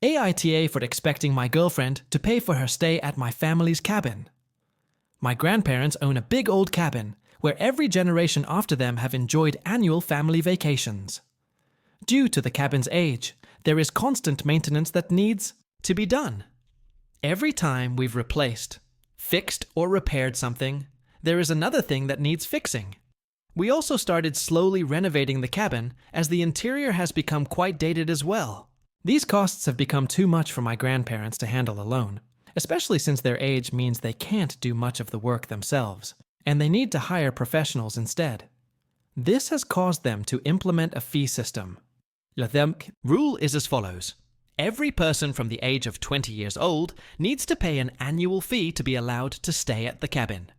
AITA for expecting my girlfriend to pay for her stay at my family's cabin. My grandparents own a big old cabin where every generation after them have enjoyed annual family vacations. Due to the cabin's age, there is constant maintenance that needs to be done. Every time we've replaced, fixed, or repaired something, there is another thing that needs fixing. We also started slowly renovating the cabin as the interior has become quite dated as well. These costs have become too much for my grandparents to handle alone, especially since their age means they can't do much of the work themselves, and they need to hire professionals instead. This has caused them to implement a fee system. The rule is as follows. Every person from the age of 20 years old needs to pay an annual fee to be allowed to stay at the cabin.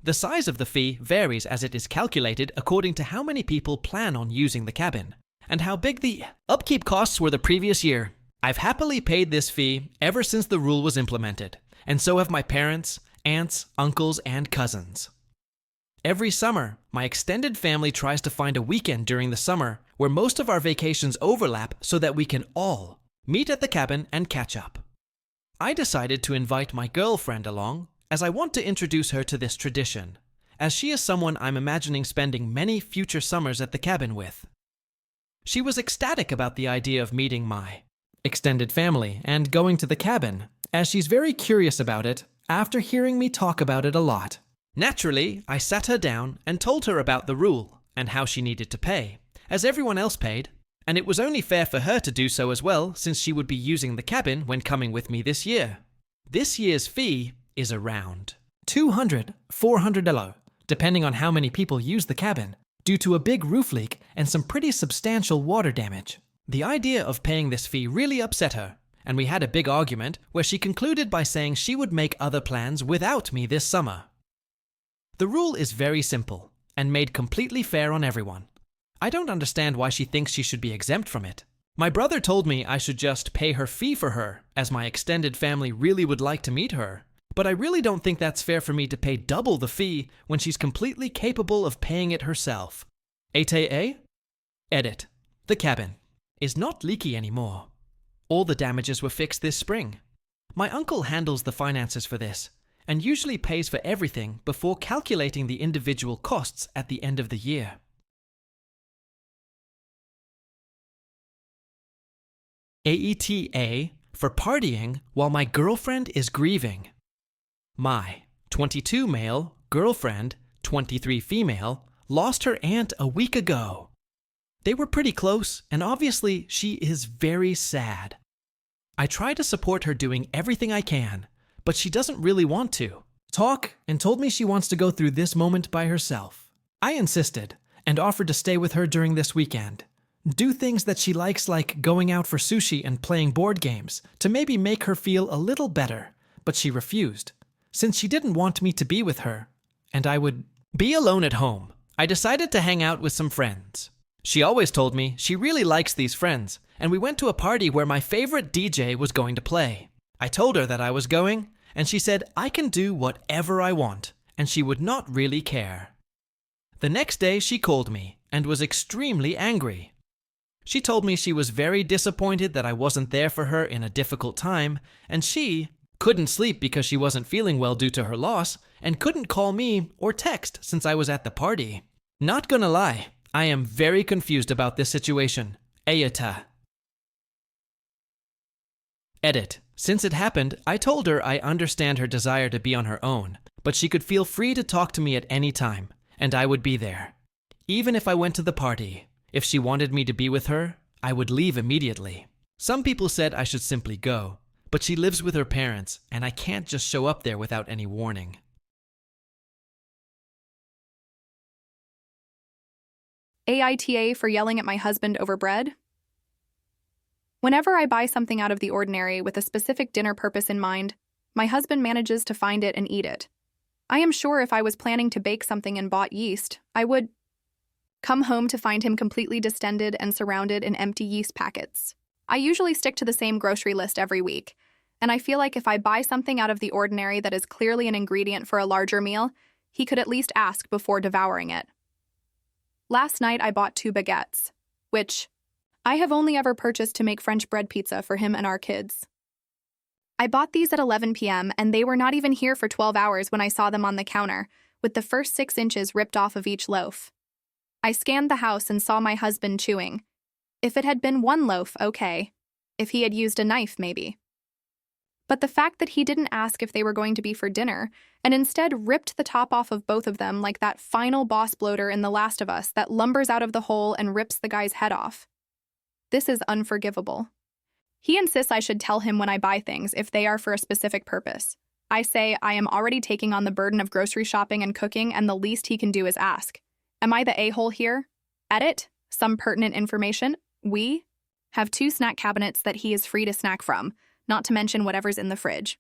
The size of the fee varies as it is calculated according to how many people plan on using the cabin, and how big the upkeep costs were the previous year. I've happily paid this fee ever since the rule was implemented, and so have my parents, aunts, uncles, and cousins. Every summer, my extended family tries to find a weekend during the summer where most of our vacations overlap so that we can all meet at the cabin and catch up. I decided to invite my girlfriend along as I want to introduce her to this tradition, as she is someone I'm imagining spending many future summers at the cabin with. She was ecstatic about the idea of meeting my extended family and going to the cabin, as she's very curious about it after hearing me talk about it a lot. Naturally, I sat her down and told her about the rule and how she needed to pay, as everyone else paid, and it was only fair for her to do so as well since she would be using the cabin when coming with me this year. This year's fee is around $200–400, depending on how many people use the cabin, due to a big roof leak and some pretty substantial water damage. The idea of paying this fee really upset her, and we had a big argument where she concluded by saying she would make other plans without me this summer. The rule is very simple and made completely fair on everyone. I don't understand why she thinks she should be exempt from it. My brother told me I should just pay her fee for her, as my extended family really would like to meet her. But I really don't think that's fair for me to pay double the fee when she's completely capable of paying it herself. AITA? Edit. The cabin is not leaky anymore. All the damages were fixed this spring. My uncle handles the finances for this, and usually pays for everything before calculating the individual costs at the end of the year. AITA for partying while my girlfriend is grieving. My 22 male girlfriend, 23 female, lost her aunt a week ago. They were pretty close, and obviously she is very sad. I try to support her doing everything I can, but she doesn't really want to talk and told me she wants to go through this moment by herself. I insisted and offered to stay with her during this weekend. Do things that she likes, like going out for sushi and playing board games, to maybe make her feel a little better, but she refused, since she didn't want me to be with her, and I would be alone at home. I decided to hang out with some friends. She always told me she really likes these friends, and we went to a party where my favorite DJ was going to play. I told her that I was going, and she said I can do whatever I want, and she would not really care. The next day she called me and was extremely angry. She told me she was very disappointed that I wasn't there for her in a difficult time, and she couldn't sleep because she wasn't feeling well due to her loss, and couldn't call me or text since I was at the party. Not gonna lie, I am very confused about this situation. AITA. Edit. Since it happened, I told her I understand her desire to be on her own, but she could feel free to talk to me at any time, and I would be there. Even if I went to the party, if she wanted me to be with her, I would leave immediately. Some people said I should simply go, but she lives with her parents, and I can't just show up there without any warning. AITA for yelling at my husband over bread. Whenever I buy something out of the ordinary with a specific dinner purpose in mind, my husband manages to find it and eat it. I am sure if I was planning to bake something and bought yeast, I would come home to find him completely distended and surrounded in empty yeast packets. I usually stick to the same grocery list every week, and I feel like if I buy something out of the ordinary that is clearly an ingredient for a larger meal, he could at least ask before devouring it. Last night I bought 2 baguettes, which I have only ever purchased to make French bread pizza for him and our kids. I bought these at 11 p.m. and they were not even here for 12 hours when I saw them on the counter, with the first 6 inches ripped off of each loaf. I scanned the house and saw my husband chewing. If it had been one loaf, okay. If he had used a knife, maybe. But the fact that he didn't ask if they were going to be for dinner, and instead ripped the top off of both of them like that final boss bloater in The Last of Us that lumbers out of the hole and rips the guy's head off. This is unforgivable. He insists I should tell him when I buy things if they are for a specific purpose. I say I am already taking on the burden of grocery shopping and cooking, and the least he can do is ask. Am I the a-hole here? Edit. Some pertinent information. We have 2 snack cabinets that he is free to snack from, not to mention whatever's in the fridge.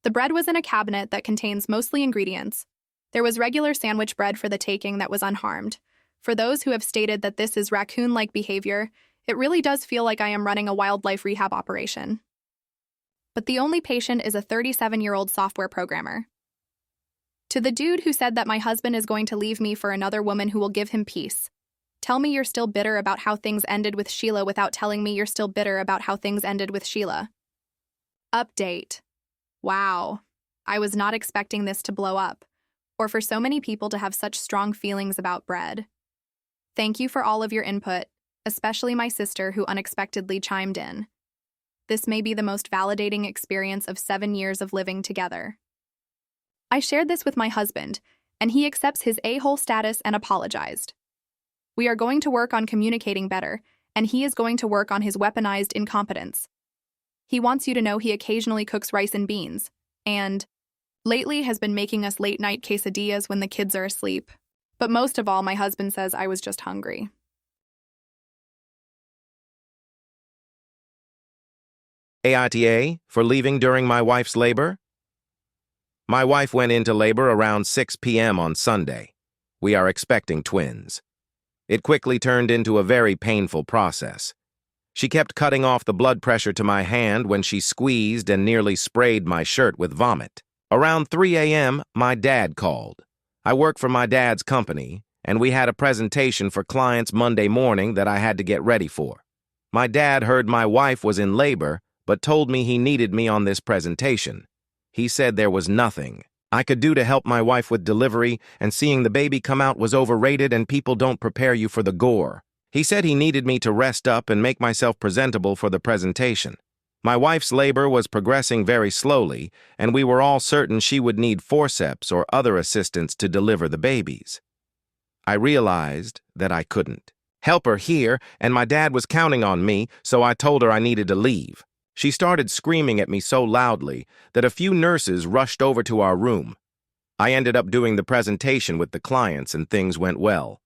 The bread was in a cabinet that contains mostly ingredients. There was regular sandwich bread for the taking that was unharmed. For those who have stated that this is raccoon-like behavior, it really does feel like I am running a wildlife rehab operation. But the only patient is a 37-year-old software programmer. To the dude who said that my husband is going to leave me for another woman who will give him peace. Tell me you're still bitter about how things ended with Sheila without telling me you're still bitter about how things ended with Sheila. Update. Wow. I was not expecting this to blow up, or for so many people to have such strong feelings about bread. Thank you for all of your input, especially my sister who unexpectedly chimed in. This may be the most validating experience of 7 years of living together. I shared this with my husband, and he accepts his a-hole status and apologized. We are going to work on communicating better, and he is going to work on his weaponized incompetence. He wants you to know he occasionally cooks rice and beans, and lately has been making us late-night quesadillas when the kids are asleep. But most of all, my husband says I was just hungry. AITA for leaving during my wife's labor? My wife went into labor around 6 p.m. on Sunday. We are expecting twins. It quickly turned into a very painful process. She kept cutting off the blood pressure to my hand when she squeezed and nearly sprayed my shirt with vomit. Around 3 a.m., my dad called. I work for my dad's company, and we had a presentation for clients Monday morning that I had to get ready for. My dad heard my wife was in labor, but told me he needed me on this presentation. He said there was nothing I could do to help my wife with delivery, and seeing the baby come out was overrated and people don't prepare you for the gore. He said he needed me to rest up and make myself presentable for the presentation. My wife's labor was progressing very slowly, and we were all certain she would need forceps or other assistance to deliver the babies. I realized that I couldn't help her here, and my dad was counting on me, so I told her I needed to leave. She started screaming at me so loudly that a few nurses rushed over to our room. I ended up doing the presentation with the clients and things went well.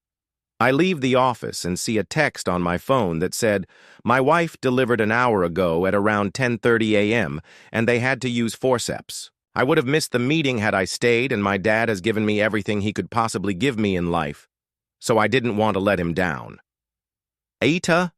I leave the office and see a text on my phone that said, "My wife delivered an hour ago at around 10:30 a.m. and they had to use forceps. I would have missed the meeting had I stayed, and my dad has given me everything he could possibly give me in life, so I didn't want to let him down." AITA?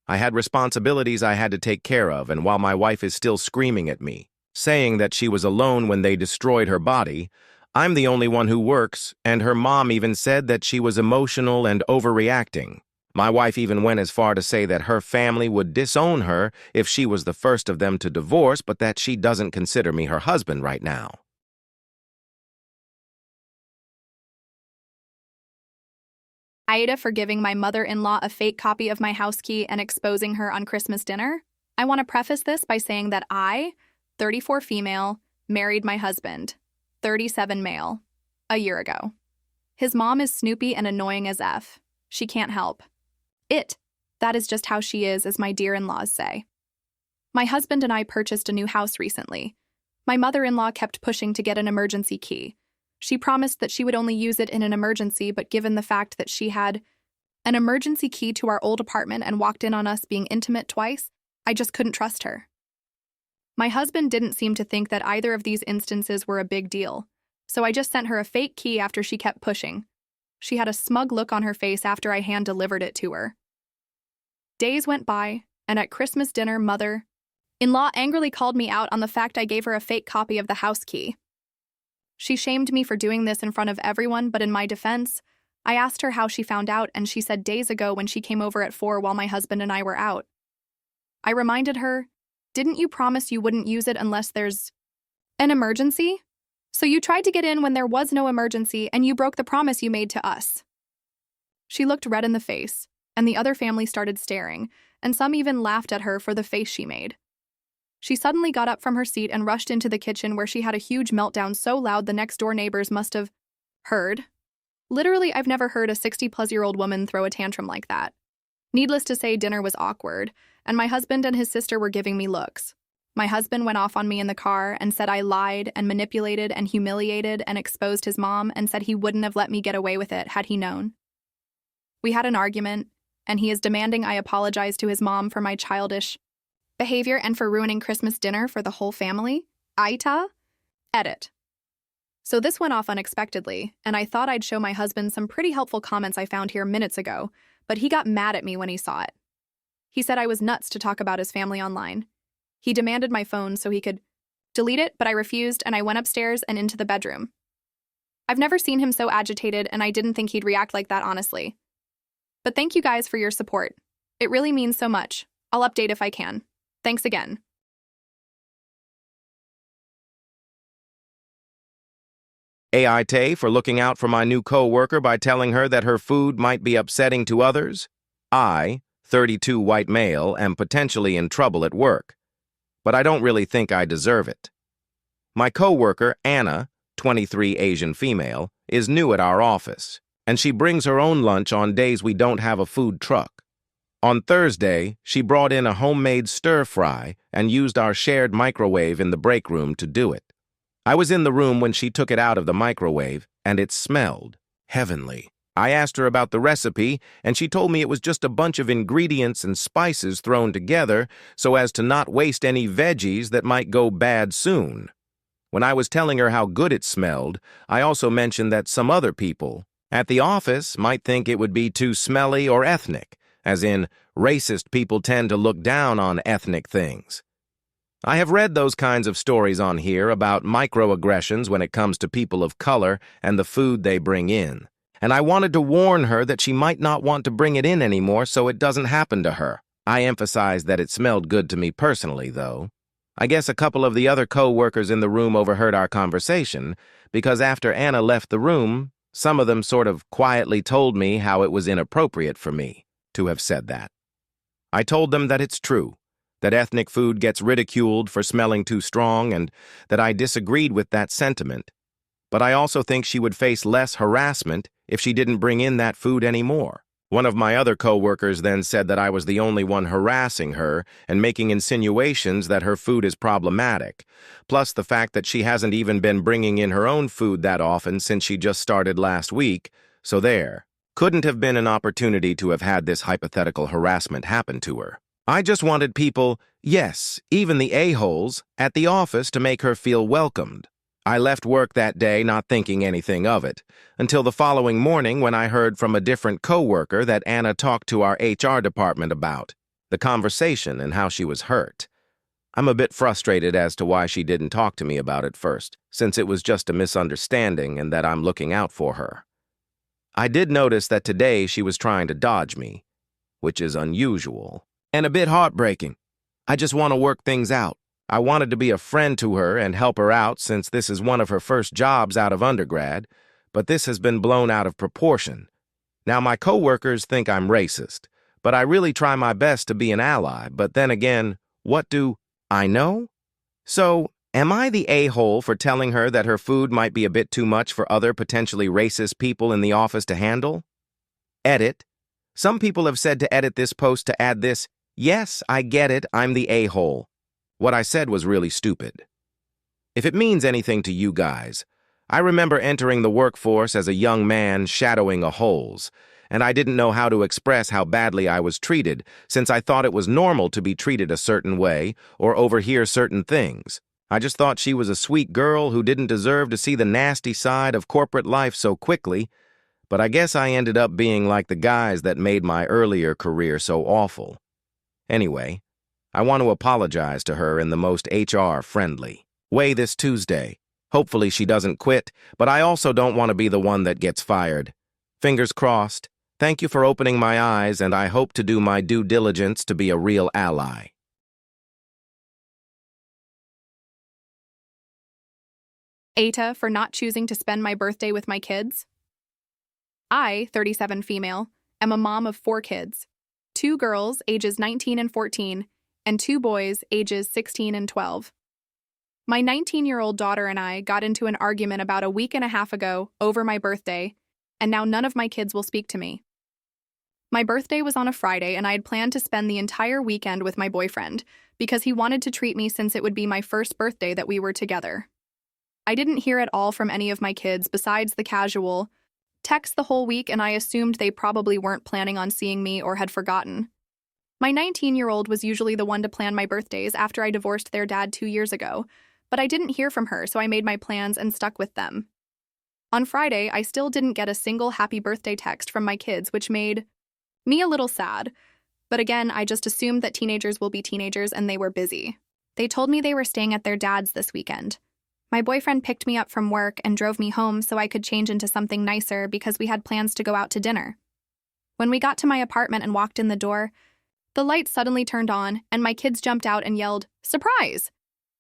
I had responsibilities I had to take care of, and while my wife is still screaming at me, saying that she was alone when they destroyed her body, I'm the only one who works, and her mom even said that she was emotional and overreacting. My wife even went as far to say that her family would disown her if she was the first of them to divorce, but that she doesn't consider me her husband right now. AITA for giving my mother-in-law a fake copy of my house key and exposing her on Christmas dinner. I want to preface this by saying that I, 34 female, married my husband, 37 male, a year ago. His mom is snoopy and annoying as F. She can't help it. That is just how she is, as my dear-in-laws say. My husband and I purchased a new house recently. My mother-in-law kept pushing to get an emergency key. She promised that she would only use it in an emergency, but given the fact that she had an emergency key to our old apartment and walked in on us being intimate twice, I just couldn't trust her. My husband didn't seem to think that either of these instances were a big deal, so I just sent her a fake key after she kept pushing. She had a smug look on her face after I hand-delivered it to her. Days went by, and at Christmas dinner, mother-in-law angrily called me out on the fact I gave her a fake copy of the house key. She shamed me for doing this in front of everyone, but in my defense, I asked her how she found out, and she said days ago when she came over at 4 while my husband and I were out. I reminded her, "Didn't you promise you wouldn't use it unless there's an emergency? So you tried to get in when there was no emergency, and you broke the promise you made to us." She looked red in the face, and the other family started staring, and some even laughed at her for the face she made. She suddenly got up from her seat and rushed into the kitchen, where she had a huge meltdown so loud the next-door neighbors must have heard. Literally, I've never heard a 60-plus-year-old woman throw a tantrum like that. Needless to say, dinner was awkward, and my husband and his sister were giving me looks. My husband went off on me in the car and said I lied and manipulated and humiliated and exposed his mom, and said he wouldn't have let me get away with it had he known. We had an argument, and he is demanding I apologize to his mom for my childish behavior and for ruining Christmas dinner for the whole family. AITA? Edit. So this went off unexpectedly, and I thought I'd show my husband some pretty helpful comments I found here minutes ago, but he got mad at me when he saw it. He said I was nuts to talk about his family online. He demanded my phone so he could delete it, but I refused, and I went upstairs and into the bedroom. I've never seen him so agitated, and I didn't think he'd react like that, honestly. But thank you guys for your support. It really means so much. I'll update if I can. Thanks again. AITA for looking out for my new co-worker by telling her that her food might be upsetting to others. I, 32 white male, am potentially in trouble at work, but I don't really think I deserve it. My co-worker, Anna, 23 Asian female, is new at our office, and she brings her own lunch on days we don't have a food truck. On Thursday, she brought in a homemade stir-fry and used our shared microwave in the break room to do it. I was in the room when she took it out of the microwave, and it smelled heavenly. I asked her about the recipe, and she told me it was just a bunch of ingredients and spices thrown together so as to not waste any veggies that might go bad soon. When I was telling her how good it smelled, I also mentioned that some other people at the office might think it would be too smelly or ethnic, as in, racist people tend to look down on ethnic things. I have read those kinds of stories on here about microaggressions when it comes to people of color and the food they bring in, and I wanted to warn her that she might not want to bring it in anymore so it doesn't happen to her. I emphasized that it smelled good to me personally, though. I guess a couple of the other co-workers in the room overheard our conversation, because after Anna left the room, some of them sort of quietly told me how it was inappropriate for me to have said that. I told them that it's true, that ethnic food gets ridiculed for smelling too strong, and that I disagreed with that sentiment. But I also think she would face less harassment if she didn't bring in that food anymore. One of my other co-workers then said that I was the only one harassing her and making insinuations that her food is problematic, plus the fact that she hasn't even been bringing in her own food that often since she just started last week, so there. Couldn't have been an opportunity to have had this hypothetical harassment happen to her. I just wanted people, yes, even the a-holes, at the office to make her feel welcomed. I left work that day not thinking anything of it, until the following morning when I heard from a different co-worker that Anna talked to our HR department about, the conversation and how she was hurt. I'm a bit frustrated as to why she didn't talk to me about it first, since it was just a misunderstanding and that I'm looking out for her. I did notice that today she was trying to dodge me, which is unusual, and a bit heartbreaking. I just want to work things out. I wanted to be a friend to her and help her out since this is one of her first jobs out of undergrad, but this has been blown out of proportion. Now, my coworkers think I'm racist, but I really try my best to be an ally, but then again, what do I know? So, am I the a-hole for telling her that her food might be a bit too much for other potentially racist people in the office to handle? Edit. Some people have said to edit this post to add this, "Yes, I get it, I'm the a-hole." What I said was really stupid. If it means anything to you guys, I remember entering the workforce as a young man shadowing a holes, and I didn't know how to express how badly I was treated, since I thought it was normal to be treated a certain way or overhear certain things. I just thought she was a sweet girl who didn't deserve to see the nasty side of corporate life so quickly, but I guess I ended up being like the guys that made my earlier career so awful. Anyway, I want to apologize to her in the most HR-friendly way this Tuesday. Hopefully she doesn't quit, but I also don't want to be the one that gets fired. Fingers crossed. Thank you for opening my eyes, and I hope to do my due diligence to be a real ally. AITA for not choosing to spend my birthday with my kids. I, 37 female, am a mom of 4 kids, 2 girls ages 19 and 14, and 2 boys ages 16 and 12. My 19-year-old daughter and I got into an argument about a week and a half ago over my birthday, and now none of my kids will speak to me. My birthday was on a Friday, and I had planned to spend the entire weekend with my boyfriend because he wanted to treat me since it would be my first birthday that we were together. I didn't hear at all from any of my kids besides the casual text the whole week, and I assumed they probably weren't planning on seeing me or had forgotten. My 19-year-old was usually the one to plan my birthdays after I divorced their dad 2 years ago, but I didn't hear from her, so I made my plans and stuck with them. On Friday, I still didn't get a single happy birthday text from my kids, which made me a little sad. But again, I just assumed that teenagers will be teenagers, and they were busy. They told me they were staying at their dad's this weekend. My boyfriend picked me up from work and drove me home so I could change into something nicer because we had plans to go out to dinner. When we got to my apartment and walked in the door, the lights suddenly turned on, and my kids jumped out and yelled, "Surprise!"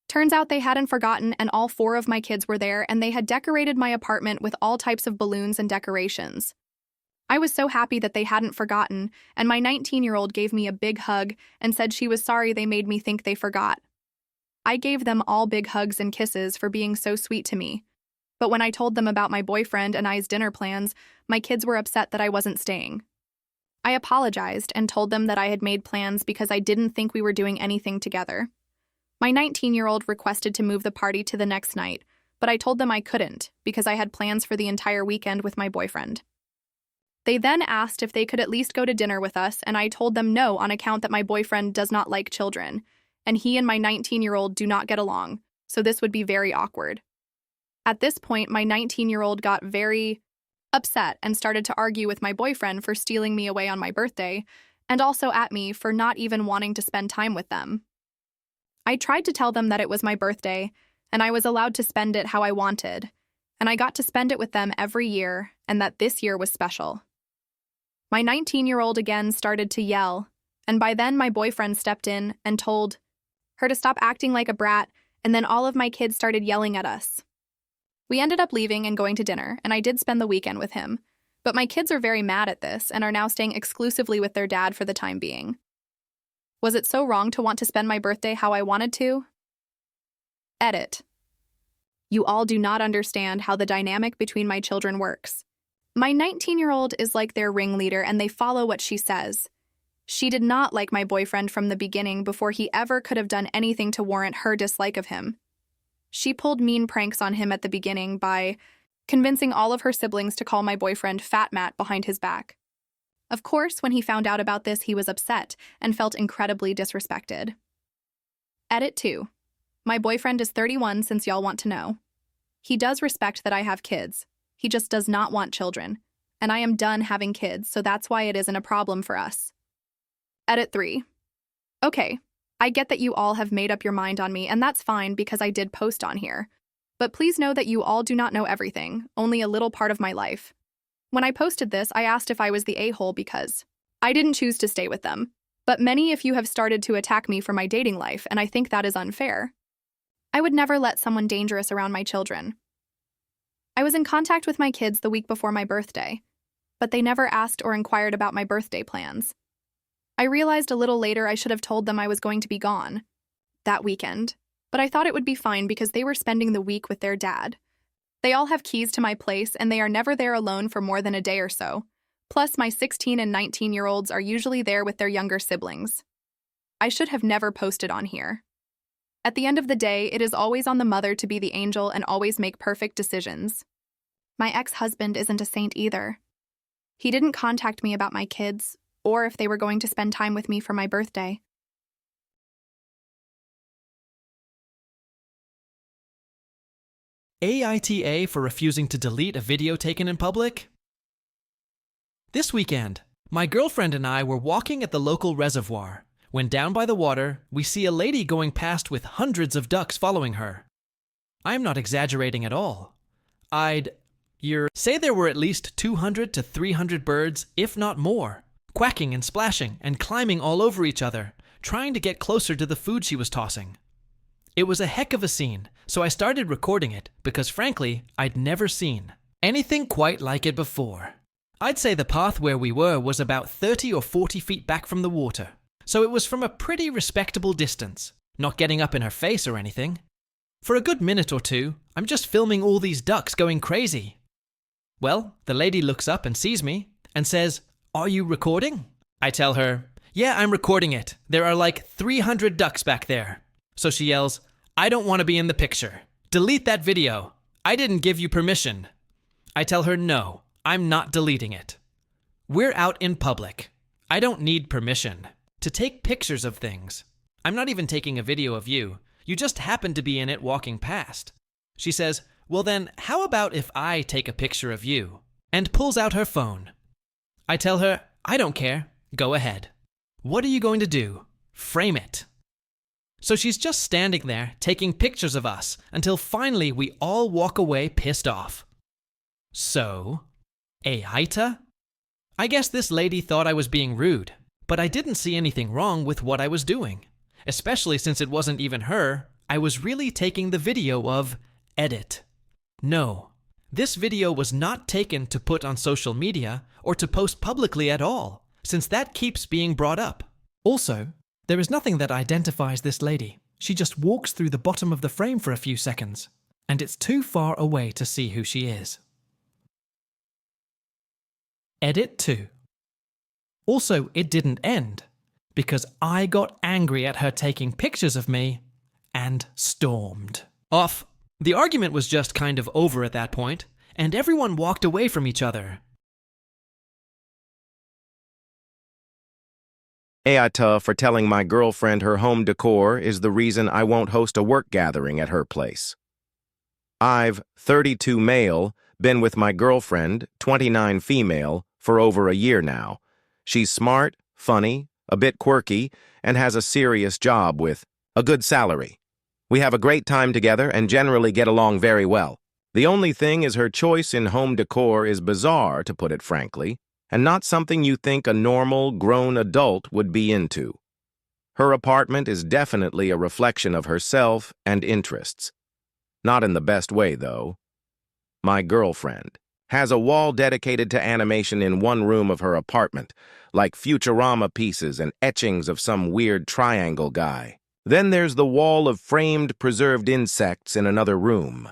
Turns out they hadn't forgotten, and all 4 of my kids were there, and they had decorated my apartment with all types of balloons and decorations. I was so happy that they hadn't forgotten, and my 19-year-old gave me a big hug and said she was sorry they made me think they forgot. I gave them all big hugs and kisses for being so sweet to me. But when I told them about my boyfriend and I's dinner plans, my kids were upset that I wasn't staying. I apologized and told them that I had made plans because I didn't think we were doing anything together. My 19-year-old requested to move the party to the next night, but I told them I couldn't because I had plans for the entire weekend with my boyfriend. They then asked if they could at least go to dinner with us, and I told them no on account that my boyfriend does not like children, and he and my 19-year-old do not get along, so this would be very awkward. At this point, my 19-year-old got very upset and started to argue with my boyfriend for stealing me away on my birthday, and also at me for not even wanting to spend time with them. I tried to tell them that it was my birthday, and I was allowed to spend it how I wanted, and I got to spend it with them every year, and that this year was special. My 19-year-old again started to yell, and by then my boyfriend stepped in and told her to stop acting like a brat, and then all of my kids started yelling at us. We ended up leaving and going to dinner, and I did spend the weekend with him, but my kids are very mad at this and are now staying exclusively with their dad for the time being. Was it so wrong to want to spend my birthday how I wanted to? Edit. You all do not understand how the dynamic between my children works. My 19-year-old is like their ringleader, and they follow what she says. She did not like my boyfriend from the beginning before he ever could have done anything to warrant her dislike of him. She pulled mean pranks on him at the beginning by convincing all of her siblings to call my boyfriend Fat Matt behind his back. Of course, when he found out about this, he was upset and felt incredibly disrespected. Edit 2. My boyfriend is 31, since y'all want to know. He does respect that I have kids. He just does not want children. And I am done having kids, so that's why it isn't a problem for us. Edit 3. Okay, I get that you all have made up your mind on me, and that's fine because I did post on here. But please know that you all do not know everything, only a little part of my life. When I posted this, I asked if I was the a-hole because I didn't choose to stay with them. But many of you have started to attack me for my dating life, and I think that is unfair. I would never let someone dangerous around my children. I was in contact with my kids the week before my birthday, but they never asked or inquired about my birthday plans. I realized a little later I should have told them I was going to be gone that weekend, but I thought it would be fine because they were spending the week with their dad. They all have keys to my place, and they are never there alone for more than a day or so. Plus, my 16 and 19-year-olds are usually there with their younger siblings. I should have never posted on here. At the end of the day, it is always on the mother to be the angel and always make perfect decisions. My ex-husband isn't a saint either. He didn't contact me about my kids, or if they were going to spend time with me for my birthday. AITA for refusing to delete a video taken in public? This weekend, my girlfriend and I were walking at the local reservoir. When down by the water, we see a lady going past with hundreds of ducks following her. I'm not exaggerating at all. I'd Say there were at least 200 to 300 birds, if not more, quacking and splashing and climbing all over each other, trying to get closer to the food she was tossing. It was a heck of a scene, so I started recording it because frankly, I'd never seen anything quite like it before. I'd say the path where we were was about 30 or 40 feet back from the water, so it was from a pretty respectable distance, not getting up in her face or anything. For a good minute or two, I'm just filming all these ducks going crazy. Well, the lady looks up and sees me and says, "Are you recording?" I tell her, "Yeah, I'm recording it. There are like 300 ducks back there." So she yells, "I don't want to be in the picture. Delete that video. I didn't give you permission." I tell her, "No, I'm not deleting it. We're out in public. I don't need permission to take pictures of things. I'm not even taking a video of you. You just happen to be in it walking past." She says, "Well then, how about if I take a picture of you?" and pulls out her phone. I tell her, "I don't care. Go ahead. What are you going to do? Frame it." So she's just standing there taking pictures of us until finally we all walk away pissed off. So, AITA? I guess this lady thought I was being rude, but I didn't see anything wrong with what I was doing, especially since it wasn't even her. I was really taking the video of edit. No, this video was not taken to put on social media or to post publicly at all, since that keeps being brought up. Also, there is nothing that identifies this lady. She just walks through the bottom of the frame for a few seconds, and it's too far away to see who she is. Edit 2. Also, it didn't end, because I got angry at her taking pictures of me and stormed off. The argument was just kind of over at that point, and everyone walked away from each other. AITA for telling my girlfriend her home decor is the reason I won't host a work gathering at her place. I've, 32 male, been with my girlfriend, 29 female, for over a year now. She's smart, funny, a bit quirky, and has a serious job with a good salary. We have a great time together and generally get along very well. The only thing is her choice in home decor is bizarre, to put it frankly, and not something you think a normal, grown adult would be into. Her apartment is definitely a reflection of herself and interests. Not in the best way, though. My girlfriend has a wall dedicated to animation in one room of her apartment, like Futurama pieces and etchings of some weird triangle guy. Then there's the wall of framed, preserved insects in another room,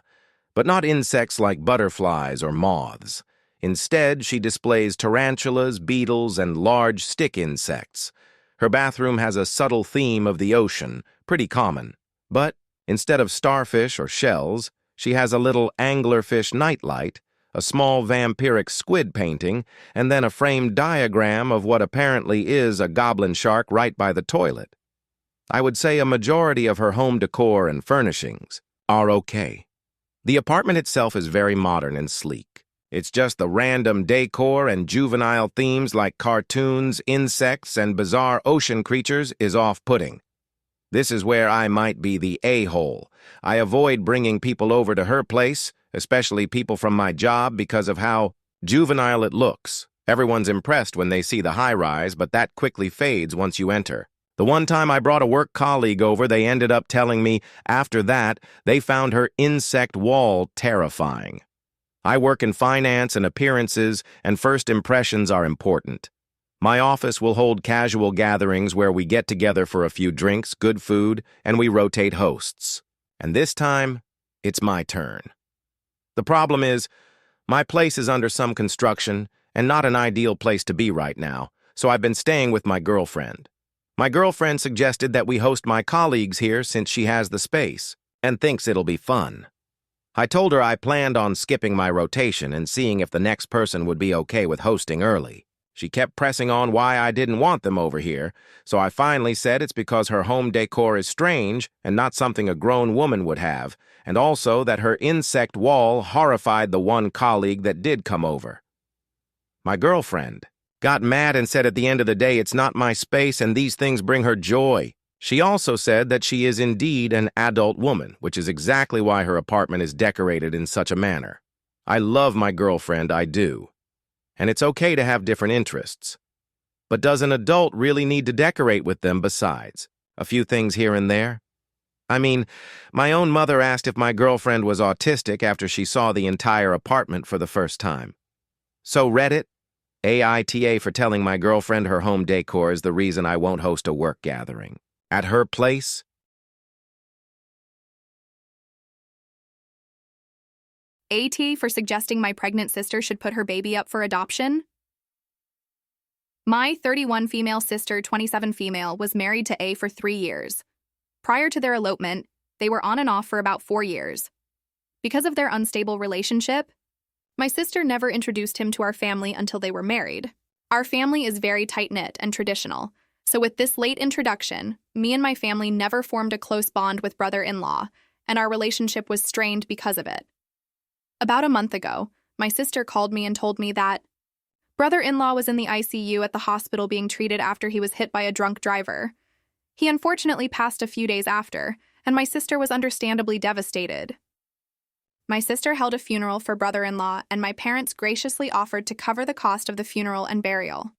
but not insects like butterflies or moths. Instead, she displays tarantulas, beetles, and large stick insects. Her bathroom has a subtle theme of the ocean, pretty common. But instead of starfish or shells, she has a little anglerfish nightlight, a small vampiric squid painting, and then a framed diagram of what apparently is a goblin shark right by the toilet. I would say a majority of her home decor and furnishings are okay. The apartment itself is very modern and sleek. It's just the random decor and juvenile themes like cartoons, insects, and bizarre ocean creatures is off-putting. This is where I might be the a-hole. I avoid bringing people over to her place, especially people from my job, because of how juvenile it looks. Everyone's impressed when they see the high-rise, but that quickly fades once you enter. The one time I brought a work colleague over, they ended up telling me after that they found her insect wall terrifying. I work in finance and appearances, and first impressions are important. My office will hold casual gatherings where we get together for a few drinks, good food, and we rotate hosts. And this time, it's my turn. The problem is, my place is under some construction and not an ideal place to be right now, so I've been staying with my girlfriend. My girlfriend suggested that we host my colleagues here since she has the space and thinks it'll be fun. I told her I planned on skipping my rotation and seeing if the next person would be okay with hosting early. She kept pressing on why I didn't want them over here, so I finally said it's because her home decor is strange and not something a grown woman would have, and also that her insect wall horrified the one colleague that did come over. My girlfriend got mad and said at the end of the day it's not my space and these things bring her joy. She also said that she is indeed an adult woman, which is exactly why her apartment is decorated in such a manner. I love my girlfriend, I do. And it's okay to have different interests. But does an adult really need to decorate with them besides? A few things here and there? I mean, my own mother asked if my girlfriend was autistic after she saw the entire apartment for the first time. So Reddit, AITA for telling my girlfriend her home decor is the reason I won't host a work gathering. At her place? AT for suggesting my pregnant sister should put her baby up for adoption. My 31 female sister, 27 female, was married to A for 3 years. Prior to their elopement, they were on and off for about 4 years. Because of their unstable relationship, my sister never introduced him to our family until they were married. Our family is very tight-knit and traditional, so with this late introduction, me and my family never formed a close bond with brother-in-law, and our relationship was strained because of it. About a month ago, my sister called me and told me that brother-in-law was in the ICU at the hospital being treated after he was hit by a drunk driver. He unfortunately passed a few days after, and my sister was understandably devastated. My sister held a funeral for brother-in-law, and my parents graciously offered to cover the cost of the funeral and burial.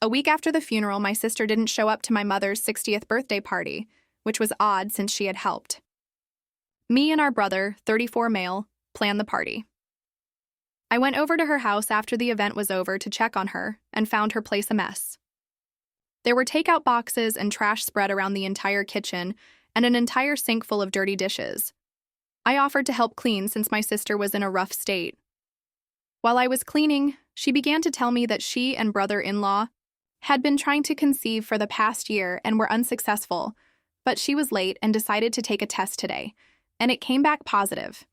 A week after the funeral, my sister didn't show up to my mother's 60th birthday party, which was odd since she had helped. Me and our brother, 34 male, planned the party. I went over to her house after the event was over to check on her and found her place a mess. There were takeout boxes and trash spread around the entire kitchen and an entire sink full of dirty dishes. I offered to help clean since my sister was in a rough state. While I was cleaning, she began to tell me that she and brother-in-law had been trying to conceive for the past year and were unsuccessful, but she was late and decided to take a test today, and it came back positive.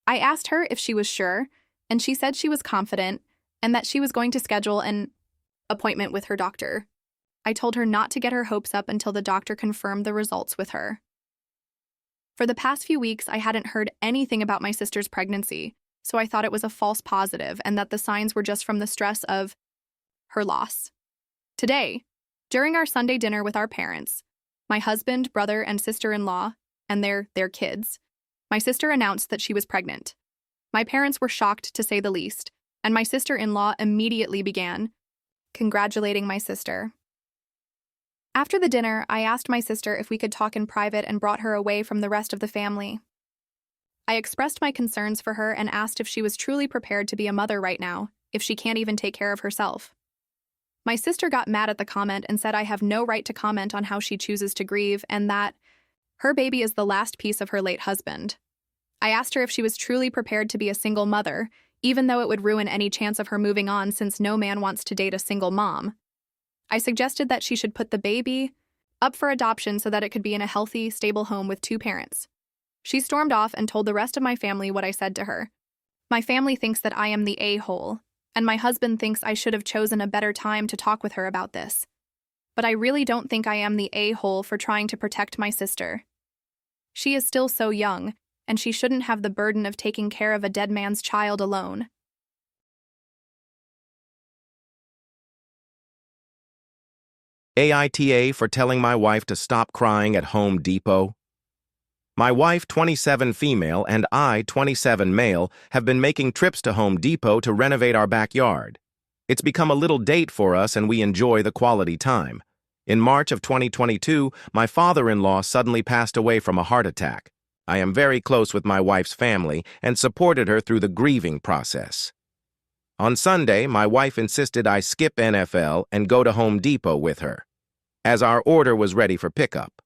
I asked her if she was sure, and she said she was confident and that she was going to schedule an appointment with her doctor. I told her not to get her hopes up until the doctor confirmed the results with her. For the past few weeks, I hadn't heard anything about my sister's pregnancy, so I thought it was a false positive and that the signs were just from the stress of her loss. Today, during our Sunday dinner with our parents, my husband, brother, and sister-in-law, and their kids, my sister announced that she was pregnant. My parents were shocked, to say the least, and my sister-in-law immediately began congratulating my sister. After the dinner, I asked my sister if we could talk in private and brought her away from the rest of the family. I expressed my concerns for her and asked if she was truly prepared to be a mother right now, if she can't even take care of herself. My sister got mad at the comment and said I have no right to comment on how she chooses to grieve and that her baby is the last piece of her late husband. I asked her if she was truly prepared to be a single mother, even though it would ruin any chance of her moving on since no man wants to date a single mom. I suggested that she should put the baby up for adoption so that it could be in a healthy, stable home with 2 parents. She stormed off and told the rest of my family what I said to her. My family thinks that I am the a-hole, and my husband thinks I should have chosen a better time to talk with her about this. But I really don't think I am the a-hole for trying to protect my sister. She is still so young, and she shouldn't have the burden of taking care of a dead man's child alone. AITA for telling my wife to stop crying at Home Depot. My wife, 27 female, and I, 27 male, have been making trips to Home Depot to renovate our backyard. It's become a little date for us and we enjoy the quality time. In March of 2022, my father-in-law suddenly passed away from a heart attack. I am very close with my wife's family and supported her through the grieving process. On Sunday, my wife insisted I skip NFL and go to Home Depot with her, as our order was ready for pickup.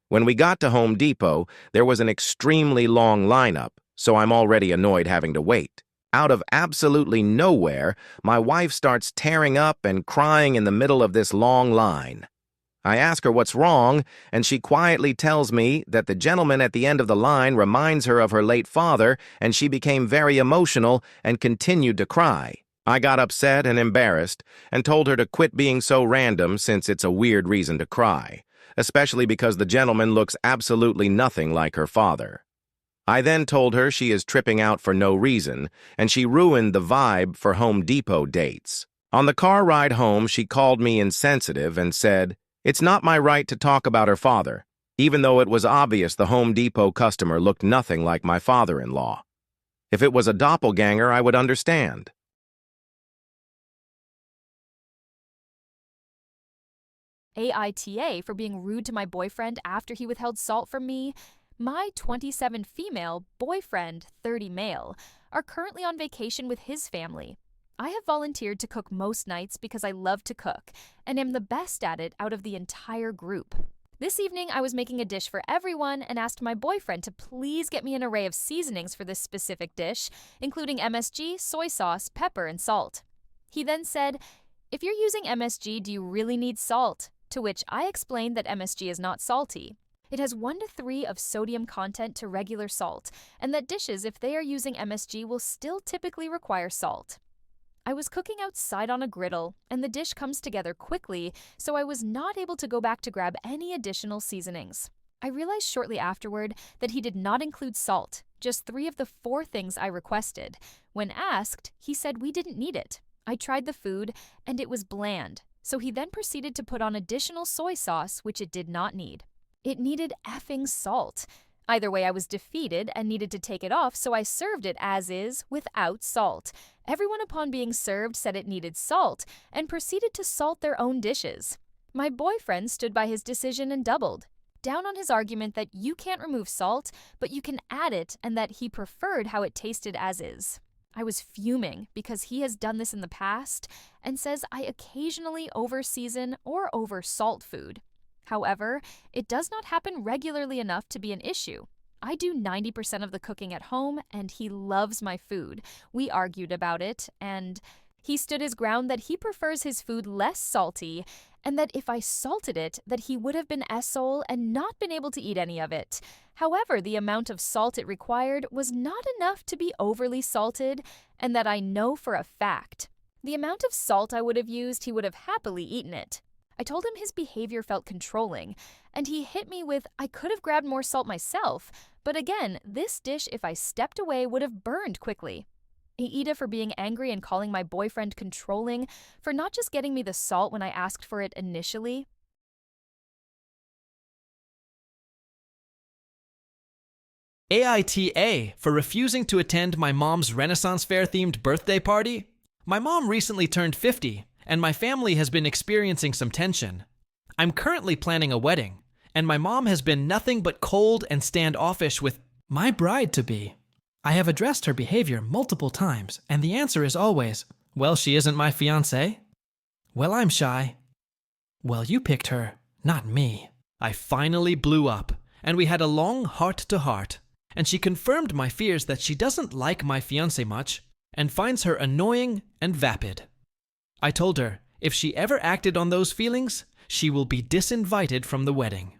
When we got to Home Depot, there was an extremely long lineup, so I'm already annoyed having to wait. Out of absolutely nowhere, my wife starts tearing up and crying in the middle of this long line. I ask her what's wrong, and she quietly tells me that the gentleman at the end of the line reminds her of her late father, and she became very emotional and continued to cry. I got upset and embarrassed and told her to quit being so random since it's a weird reason to cry, especially because the gentleman looks absolutely nothing like her father. I then told her she is tripping out for no reason, and she ruined the vibe for Home Depot dates. On the car ride home, she called me insensitive and said, "It's not my right to talk about her father," even though it was obvious the Home Depot customer looked nothing like my father-in-law. If it was a doppelganger, I would understand. AITA for being rude to my boyfriend after he withheld salt from me. My 27 female, boyfriend 30 male, are currently on vacation with his family. I have volunteered to cook most nights because I love to cook and am the best at it out of the entire group. This evening, I was making a dish for everyone and asked my boyfriend to please get me an array of seasonings for this specific dish, including MSG, soy sauce, pepper, and salt. He then said, "If you're using MSG, do you really need salt?" To which I explained that MSG is not salty. It has 1 to 3 of sodium content to regular salt, and that dishes, if they are using MSG, will still typically require salt. I was cooking outside on a griddle, and the dish comes together quickly, so I was not able to go back to grab any additional seasonings. I realized shortly afterward that he did not include salt, just 3 of the 4 things I requested. When asked, he said we didn't need it. I tried the food, and it was bland, so he then proceeded to put on additional soy sauce, which it did not need. It needed effing salt. Either way, I was defeated and needed to take it off, so I served it as is, without salt. Everyone upon being served said it needed salt, and proceeded to salt their own dishes. My boyfriend stood by his decision and doubled down on his argument that you can't remove salt, but you can add it, and that he preferred how it tasted as is. I was fuming because he has done this in the past and says I occasionally over-season or over-salt food. However, it does not happen regularly enough to be an issue. I do 90% of the cooking at home, and he loves my food. We argued about it, and he stood his ground that he prefers his food less salty, and that if I salted it, that he would have been asshole and not been able to eat any of it. However, the amount of salt it required was not enough to be overly salted, and that I know for a fact. The amount of salt I would have used, he would have happily eaten it. I told him his behavior felt controlling, and he hit me with, I could have grabbed more salt myself, but again, this dish, if I stepped away, would have burned quickly. AITA for being angry and calling my boyfriend controlling, for not just getting me the salt when I asked for it initially. AITA for refusing to attend my mom's Renaissance Fair-themed birthday party. My mom recently turned 50, and my family has been experiencing some tension. I'm currently planning a wedding, and my mom has been nothing but cold and standoffish with my bride-to-be. I have addressed her behavior multiple times, and the answer is always, well, she isn't my fiancé. Well, I'm shy. Well, you picked her, not me. I finally blew up, and we had a long heart-to-heart, and she confirmed my fears that she doesn't like my fiancé much and finds her annoying and vapid. I told her if she ever acted on those feelings, she will be disinvited from the wedding.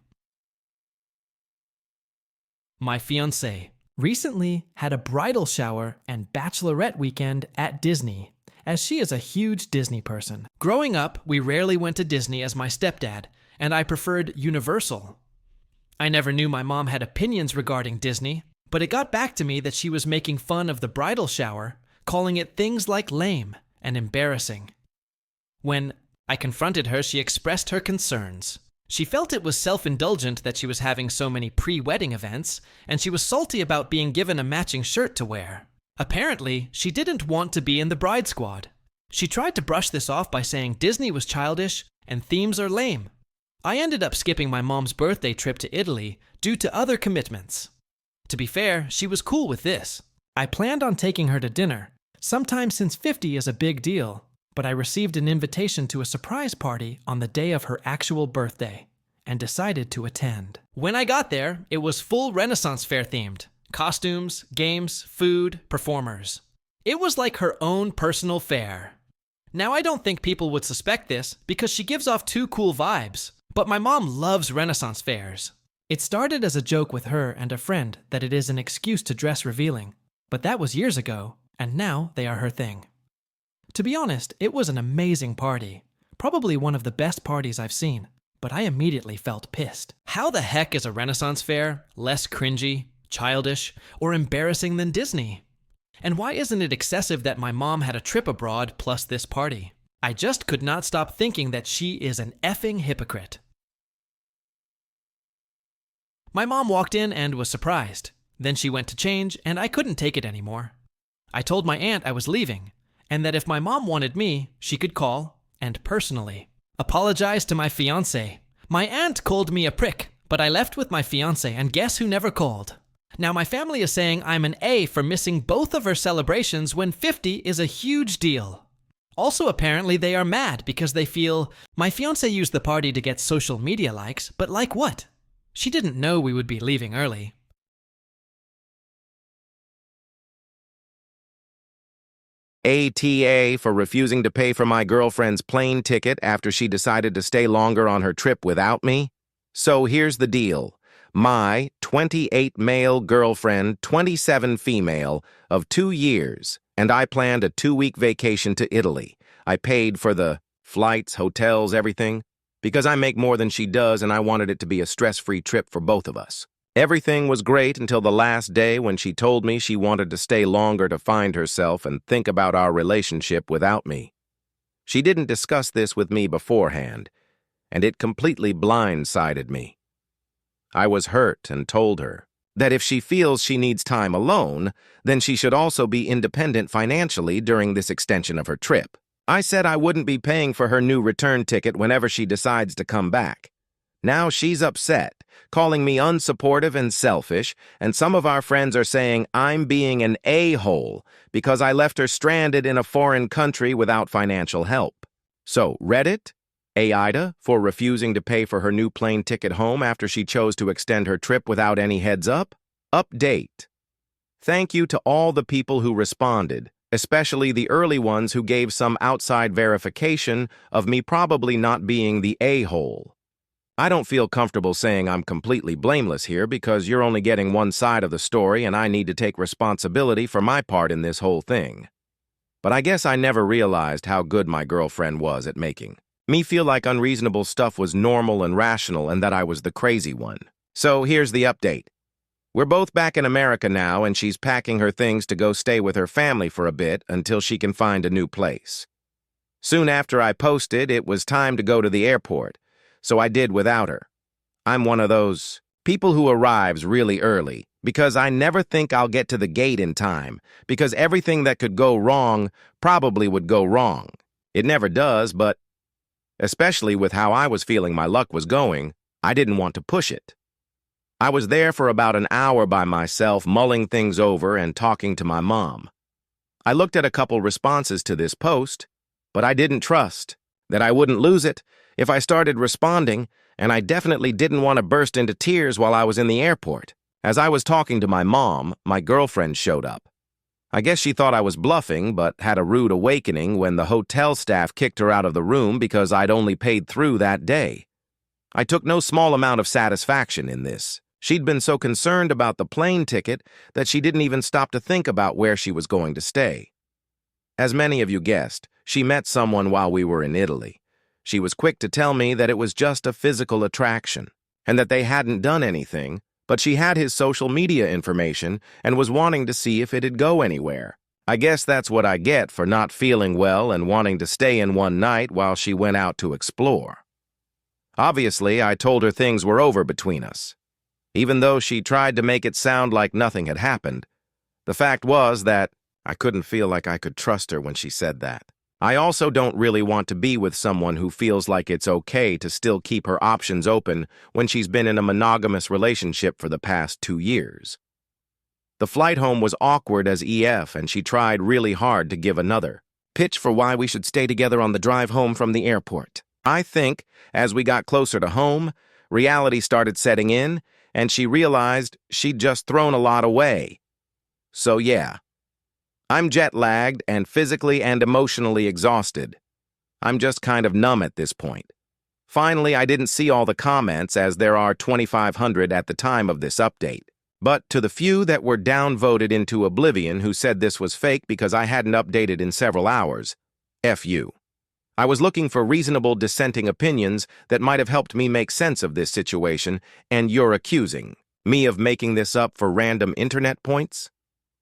My fiancé recently had a bridal shower and bachelorette weekend at Disney, as she is a huge Disney person. Growing up, we rarely went to Disney as my stepdad, and I preferred Universal. I never knew my mom had opinions regarding Disney, but it got back to me that she was making fun of the bridal shower, calling it things like lame and embarrassing. When I confronted her, she expressed her concerns. She felt it was self-indulgent that she was having so many pre-wedding events, and she was salty about being given a matching shirt to wear. Apparently, she didn't want to be in the bride squad. She tried to brush this off by saying Disney was childish and themes are lame. I ended up skipping my mom's birthday trip to Italy due to other commitments. To be fair, she was cool with this. I planned on taking her to dinner, sometime since 50 is a big deal, but I received an invitation to a surprise party on the day of her actual birthday and decided to attend. When I got there, it was full Renaissance Fair themed. Costumes, games, food, performers. It was like her own personal fair. Now, I don't think people would suspect this because she gives off 2 cool vibes, but my mom loves Renaissance fairs. It started as a joke with her and a friend that it is an excuse to dress revealing, but that was years ago, and now they are her thing. To be honest, it was an amazing party, probably one of the best parties I've seen, but I immediately felt pissed. How the heck is a Renaissance fair less cringy, childish, or embarrassing than Disney? And why isn't it excessive that my mom had a trip abroad plus this party? I just could not stop thinking that she is an effing hypocrite. My mom walked in and was surprised. Then she went to change, and I couldn't take it anymore. I told my aunt I was leaving, and that if my mom wanted me, she could call, and personally apologize to my fiancé. My aunt called me a prick, but I left with my fiancé, and guess who never called? Now my family is saying I'm an A for missing both of her celebrations when 50 is a huge deal. Also, apparently they are mad because they feel my fiancé used the party to get social media likes, but like what? She didn't know we would be leaving early. ATA for refusing to pay for my girlfriend's plane ticket after she decided to stay longer on her trip without me. So here's the deal. My 28 male girlfriend, 27 female, of 2 years, and I planned a 2-week vacation to Italy. I paid for the flights, hotels, everything, because I make more than she does and I wanted it to be a stress-free trip for both of us. Everything was great until the last day when she told me she wanted to stay longer to find herself and think about our relationship without me. She didn't discuss this with me beforehand, and it completely blindsided me. I was hurt and told her that if she feels she needs time alone, then she should also be independent financially during this extension of her trip. I said I wouldn't be paying for her new return ticket whenever she decides to come back. Now she's upset, calling me unsupportive and selfish, and some of our friends are saying I'm being an a-hole because I left her stranded in a foreign country without financial help. So, Reddit? AITA for refusing to pay for her new plane ticket home after she chose to extend her trip without any heads up? Update. Thank you to all the people who responded, especially the early ones who gave some outside verification of me probably not being the a-hole. I don't feel comfortable saying I'm completely blameless here because you're only getting one side of the story and I need to take responsibility for my part in this whole thing. But I guess I never realized how good my girlfriend was at making me feel like unreasonable stuff was normal and rational and that I was the crazy one. So here's the update. We're both back in America now and she's packing her things to go stay with her family for a bit until she can find a new place. Soon after I posted, it was time to go to the airport, so I did without her. I'm one of those people who arrives really early because I never think I'll get to the gate in time because everything that could go wrong probably would go wrong. It never does, but especially with how I was feeling my luck was going, I didn't want to push it. I was there for about an hour by myself, mulling things over and talking to my mom. I looked at a couple responses to this post, but I didn't trust that I wouldn't lose it if I started responding, and I definitely didn't want to burst into tears while I was in the airport. As I was talking to my mom, my girlfriend showed up. I guess she thought I was bluffing, but had a rude awakening when the hotel staff kicked her out of the room because I'd only paid through that day. I took no small amount of satisfaction in this. She'd been so concerned about the plane ticket that she didn't even stop to think about where she was going to stay. As many of you guessed, she met someone while we were in Italy. She was quick to tell me that it was just a physical attraction, and that they hadn't done anything, but she had his social media information and was wanting to see if it'd go anywhere. I guess that's what I get for not feeling well and wanting to stay in one night while she went out to explore. Obviously, I told her things were over between us. Even though she tried to make it sound like nothing had happened, the fact was that I couldn't feel like I could trust her when she said that. I also don't really want to be with someone who feels like it's okay to still keep her options open when she's been in a monogamous relationship for the past 2 years. The flight home was awkward as EF, and she tried really hard to give another pitch for why we should stay together on the drive home from the airport. I think, as we got closer to home, reality started setting in, and she realized she'd just thrown a lot away. So yeah. I'm jet-lagged and physically and emotionally exhausted. I'm just kind of numb at this point. Finally, I didn't see all the comments as there are 2,500 at the time of this update. But to the few that were downvoted into oblivion who said this was fake because I hadn't updated in several hours, F you. I was looking for reasonable dissenting opinions that might have helped me make sense of this situation, and you're accusing me of making this up for random internet points?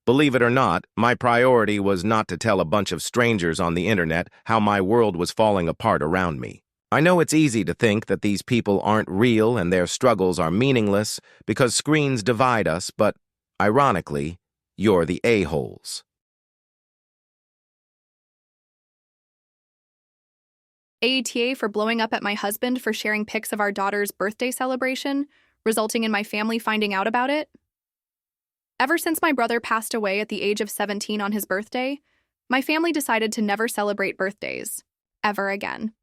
Believe it or not, my priority was not to tell a bunch of strangers on the internet how my world was falling apart around me. I know it's easy to think that these people aren't real and their struggles are meaningless because screens divide us, but, ironically, you're the a-holes. AITA for blowing up at my husband for sharing pics of our daughter's birthday celebration, resulting in my family finding out about it. Ever since my brother passed away at the age of 17 on his birthday, my family decided to never celebrate birthdays, ever again.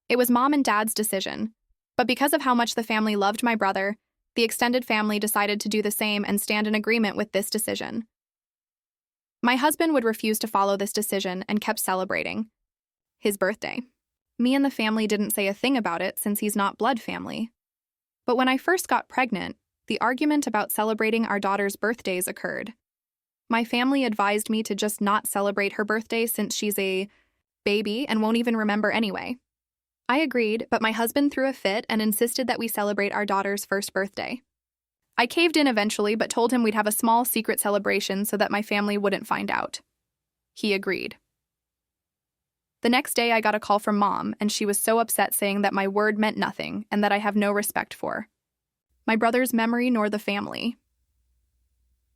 It was Mom and Dad's decision, but because of how much the family loved my brother, the extended family decided to do the same and stand in agreement with this decision. My husband would refuse to follow this decision and kept celebrating his birthday. Me and the family didn't say a thing about it since he's not blood family. But when I first got pregnant, the argument about celebrating our daughter's birthdays occurred. My family advised me to just not celebrate her birthday since she's a baby and won't even remember anyway. I agreed, but my husband threw a fit and insisted that we celebrate our daughter's first birthday. I caved in eventually, but told him we'd have a small secret celebration so that my family wouldn't find out. He agreed. The next day, I got a call from Mom, and she was so upset, saying that my word meant nothing and that I have no respect for my brother's memory nor the family.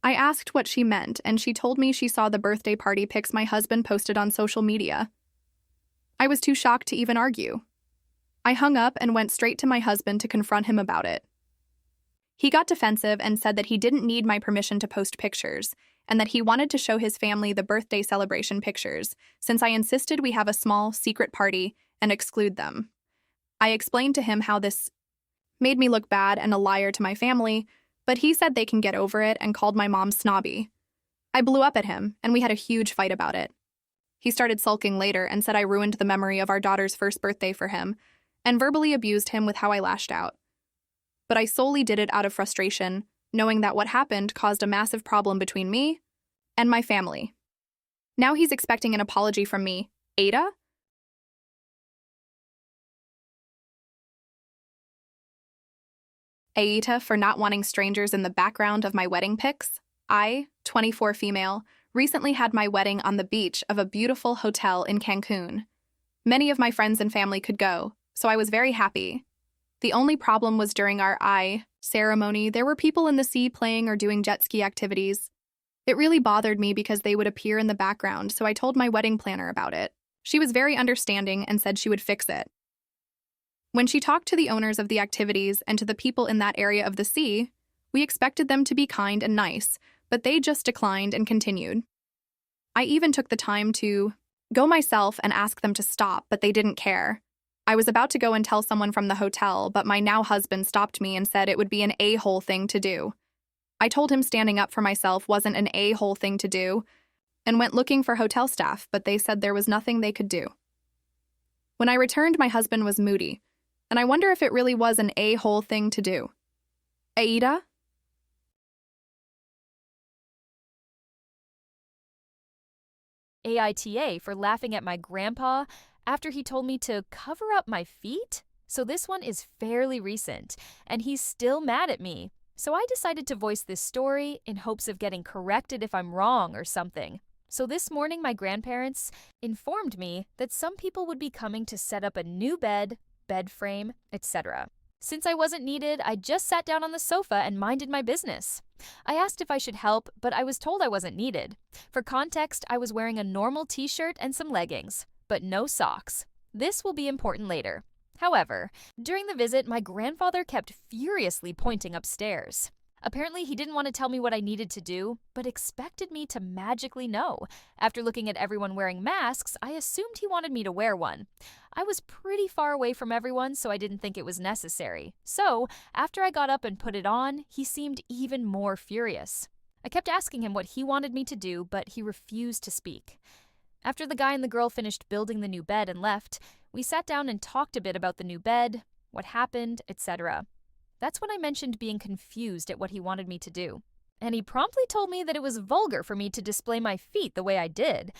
I asked what she meant, and she told me she saw the birthday party pics my husband posted on social media. I was too shocked to even argue. I hung up and went straight to my husband to confront him about it. He got defensive and said that he didn't need my permission to post pictures, and that he wanted to show his family the birthday celebration pictures, since I insisted we have a small, secret party and exclude them. I explained to him how this made me look bad and a liar to my family, but he said they can get over it and called my mom snobby. I blew up at him, and we had a huge fight about it. He started sulking later and said I ruined the memory of our daughter's first birthday for him, and verbally abused him with how I lashed out. But I solely did it out of frustration, knowing that what happened caused a massive problem between me and my family. Now he's expecting an apology from me. AITA? AITA for not wanting strangers in the background of my wedding pics. I, 24 female, recently had my wedding on the beach of a beautiful hotel in Cancun. Many of my friends and family could go, so I was very happy. The only problem was during our ceremony, there were people in the sea playing or doing jet ski activities. It really bothered me because they would appear in the background, so I told my wedding planner about it. She was very understanding and said she would fix it. When she talked to the owners of the activities and to the people in that area of the sea, we expected them to be kind and nice, but they just declined and continued. I even took the time to go myself and ask them to stop, but they didn't care. I was about to go and tell someone from the hotel, but my now husband stopped me and said it would be an a-hole thing to do. I told him standing up for myself wasn't an a-hole thing to do, and went looking for hotel staff, but they said there was nothing they could do. When I returned, my husband was moody, and I wonder if it really was an a-hole thing to do. AITA? AITA for laughing at my grandpa after he told me to cover up my feet? So this one is fairly recent, and he's still mad at me. So I decided to voice this story in hopes of getting corrected if I'm wrong or something. So this morning, my grandparents informed me that some people would be coming to set up a new bed frame, etc. Since I wasn't needed, I just sat down on the sofa and minded my business. I asked if I should help, but I was told I wasn't needed. For context, I was wearing a normal t-shirt and some leggings, but no socks. This will be important later. However, during the visit, my grandfather kept furiously pointing upstairs. Apparently, he didn't want to tell me what I needed to do, but expected me to magically know. After looking at everyone wearing masks, I assumed he wanted me to wear one. I was pretty far away from everyone, so I didn't think it was necessary. So, after I got up and put it on, he seemed even more furious. I kept asking him what he wanted me to do, but he refused to speak. After the guy and the girl finished building the new bed and left, we sat down and talked a bit about the new bed, what happened, etc. That's when I mentioned being confused at what he wanted me to do. And he promptly told me that it was vulgar for me to display my feet the way I did.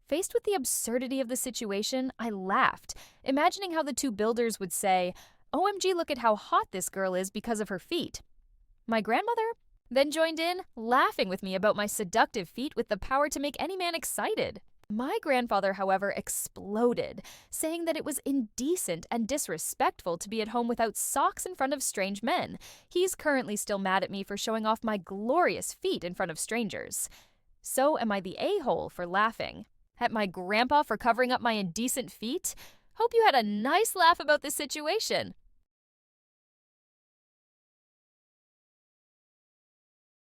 Faced with the absurdity of the situation, I laughed, imagining how the two builders would say, "OMG, look at how hot this girl is because of her feet." My grandmother then joined in, laughing with me about my seductive feet with the power to make any man excited. My grandfather, however, exploded, saying that it was indecent and disrespectful to be at home without socks in front of strange men. He's currently still mad at me for showing off my glorious feet in front of strangers. So am I the a-hole for laughing? At my grandpa for covering up my indecent feet? Hope you had a nice laugh about this situation.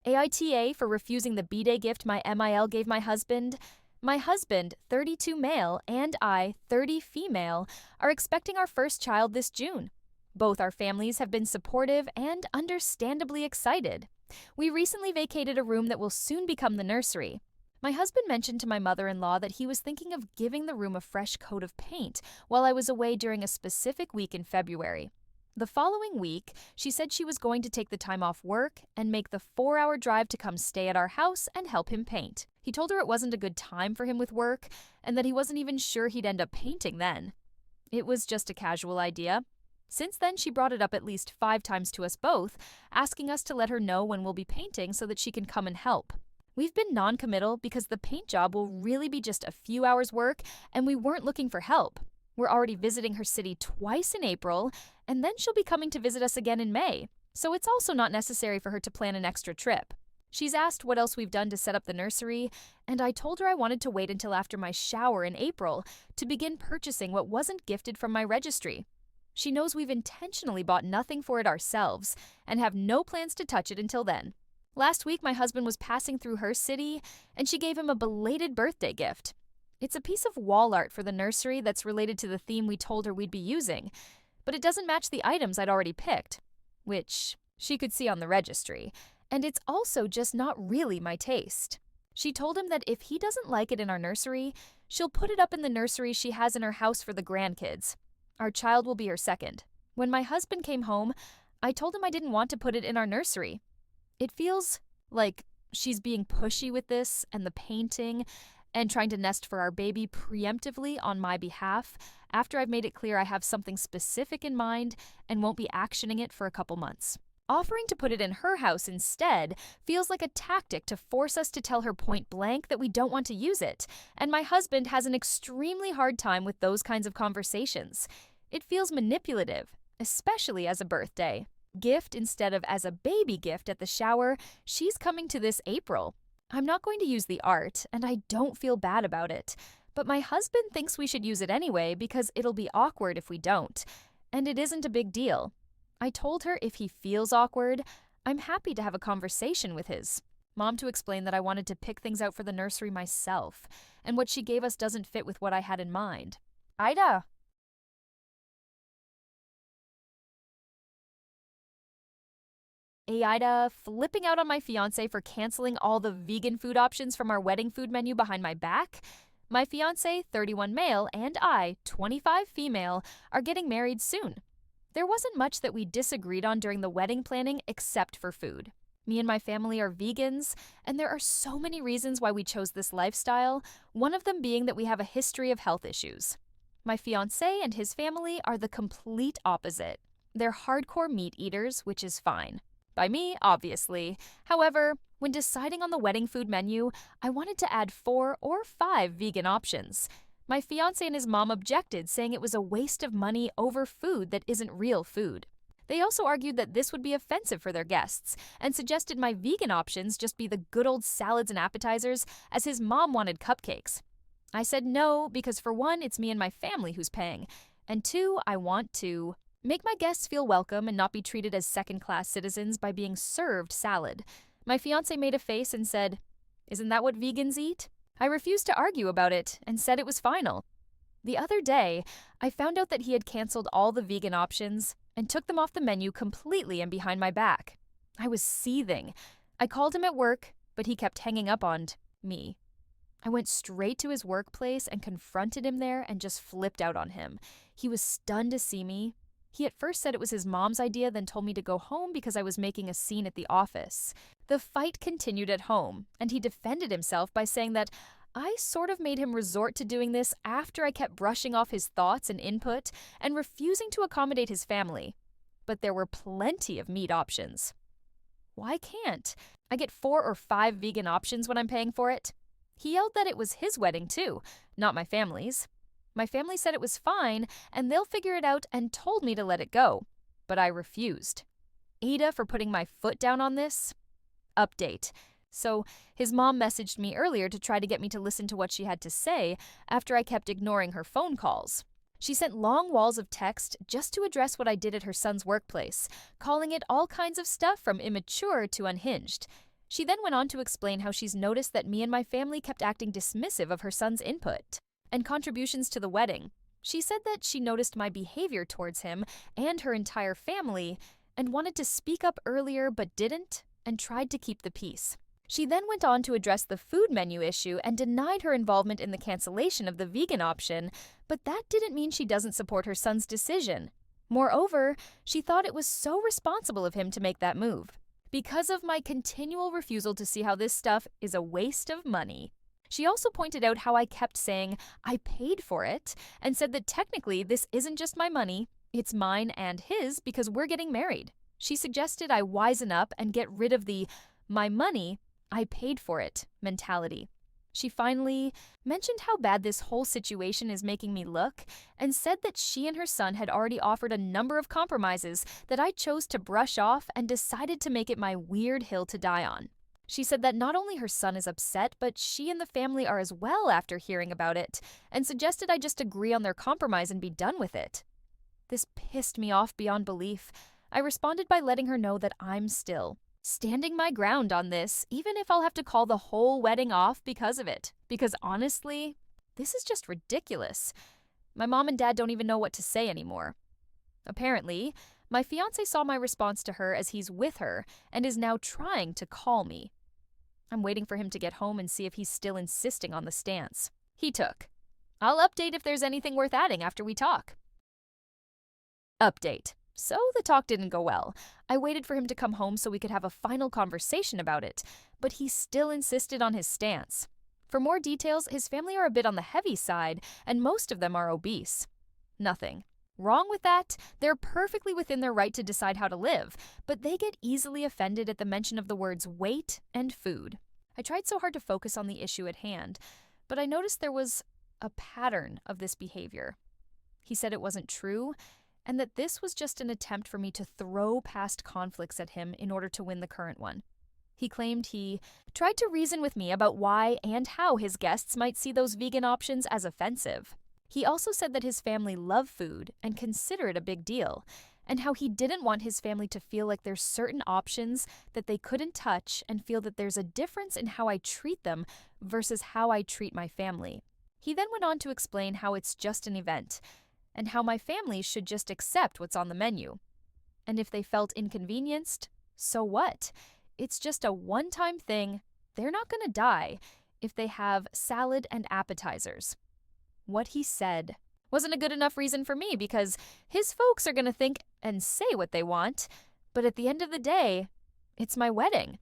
AITA for refusing the B-Day gift my MIL gave my husband. My husband, 32 male, and I, 30 female, are expecting our first child this June. Both our families have been supportive and understandably excited. We recently vacated a room that will soon become the nursery. My husband mentioned to my mother-in-law that he was thinking of giving the room a fresh coat of paint while I was away during a specific week in February. The following week, she said she was going to take the time off work and make the 4-hour drive to come stay at our house and help him paint. He told her it wasn't a good time for him with work and that he wasn't even sure he'd end up painting then. It was just a casual idea. Since then, she brought it up at least 5 times to us both, asking us to let her know when we'll be painting so that she can come and help. We've been non-committal because the paint job will really be just a few hours' work and we weren't looking for help. We're already visiting her city twice in April, and then she'll be coming to visit us again in May, so it's also not necessary for her to plan an extra trip. She's asked what else we've done to set up the nursery, and I told her I wanted to wait until after my shower in April to begin purchasing what wasn't gifted from my registry. She knows we've intentionally bought nothing for it ourselves and have no plans to touch it until then. Last week, my husband was passing through her city, and she gave him a belated birthday gift. It's a piece of wall art for the nursery that's related to the theme we told her we'd be using, but it doesn't match the items I'd already picked, which she could see on the registry, and it's also just not really my taste. She told him that if he doesn't like it in our nursery, she'll put it up in the nursery she has in her house for the grandkids. Our child will be her second. When my husband came home, I told him I didn't want to put it in our nursery. It feels like she's being pushy with this and the painting and trying to nest for our baby preemptively on my behalf after I've made it clear I have something specific in mind and won't be actioning it for a couple months. Offering to put it in her house instead feels like a tactic to force us to tell her point blank that we don't want to use it, and my husband has an extremely hard time with those kinds of conversations. It feels manipulative, especially as a birthday gift instead of as a baby gift at the shower. She's coming to this April. I'm not going to use the art, and I don't feel bad about it, but my husband thinks we should use it anyway because it'll be awkward if we don't, and it isn't a big deal. I told her if he feels awkward, I'm happy to have a conversation with his mom to explain that I wanted to pick things out for the nursery myself, and what she gave us doesn't fit with what I had in mind. AITA. AITA, flipping out on my fiance for canceling all the vegan food options from our wedding food menu behind my back. My fiance, 31 male, and I, 25 female, are getting married soon. There wasn't much that we disagreed on during the wedding planning except for food. Me and my family are vegans, and there are so many reasons why we chose this lifestyle, one of them being that we have a history of health issues. My fiance and his family are the complete opposite. They're hardcore meat eaters, which is fine. By me, obviously. However, when deciding on the wedding food menu, I wanted to add 4 or 5 vegan options. My fiancé and his mom objected, saying it was a waste of money over food that isn't real food. They also argued that this would be offensive for their guests, and suggested my vegan options just be the good old salads and appetizers, as his mom wanted cupcakes. I said no, because for one, it's me and my family who's paying, and 2, I want to make my guests feel welcome and not be treated as second-class citizens by being served salad. My fiancé made a face and said, "Isn't that what vegans eat?" I refused to argue about it and said it was final. The other day, I found out that he had canceled all the vegan options and took them off the menu completely and behind my back. I was seething. I called him at work, but he kept hanging up on me. I went straight to his workplace and confronted him there and just flipped out on him. He was stunned to see me. He at first said it was his mom's idea, then told me to go home because I was making a scene at the office. The fight continued at home, and he defended himself by saying that I sort of made him resort to doing this after I kept brushing off his thoughts and input and refusing to accommodate his family. But there were plenty of meat options. Why can't I get 4 or 5 vegan options when I'm paying for it? He yelled that it was his wedding too, not my family's. My family said it was fine, and they'll figure it out, and told me to let it go. But I refused. AITA for putting my foot down on this? Update. So his mom messaged me earlier to try to get me to listen to what she had to say after I kept ignoring her phone calls. She sent long walls of text just to address what I did at her son's workplace, calling it all kinds of stuff from immature to unhinged. She then went on to explain how she's noticed that me and my family kept acting dismissive of her son's input and contributions to the wedding. She said that she noticed my behavior towards him and her entire family and wanted to speak up earlier but didn't and tried to keep the peace. She then went on to address the food menu issue and denied her involvement in the cancellation of the vegan option, but that didn't mean she doesn't support her son's decision. Moreover, she thought it was so responsible of him to make that move, because of my continual refusal to see how this stuff is a waste of money. She also pointed out how I kept saying, I paid for it, and said that technically this isn't just my money, it's mine and his because we're getting married. She suggested I wisen up and get rid of the my money, I paid for it mentality. She finally mentioned how bad this whole situation is making me look and said that she and her son had already offered a number of compromises that I chose to brush off and decided to make it my weird hill to die on. She said that not only her son is upset, but she and the family are as well after hearing about it, and suggested I just agree on their compromise and be done with it. This pissed me off beyond belief. I responded by letting her know that I'm still standing my ground on this, even if I'll have to call the whole wedding off because of it. Because honestly, this is just ridiculous. My mom and dad don't even know what to say anymore. Apparently, my fiancé saw my response to her as he's with her and is now trying to call me. I'm waiting for him to get home and see if he's still insisting on the stance he took. I'll update if there's anything worth adding after we talk. Update. So the talk didn't go well. I waited for him to come home so we could have a final conversation about it, but he still insisted on his stance. For more details, his family are a bit on the heavy side, and most of them are obese. Nothing wrong with that. They're perfectly within their right to decide how to live, but they get easily offended at the mention of the words weight and food. I tried so hard to focus on the issue at hand, but I noticed there was a pattern of this behavior. He said it wasn't true, and that this was just an attempt for me to throw past conflicts at him in order to win the current one. He claimed he tried to reason with me about why and how his guests might see those vegan options as offensive. He also said that his family love food and consider it a big deal, and how he didn't want his family to feel like there's certain options that they couldn't touch and feel that there's a difference in how I treat them versus how I treat my family. He then went on to explain how it's just an event, and how my family should just accept what's on the menu. And if they felt inconvenienced, so what? It's just a one-time thing. They're not going to die if they have salad and appetizers. What he said wasn't a good enough reason for me because his folks are going to think and say what they want, but at the end of the day, it's my wedding.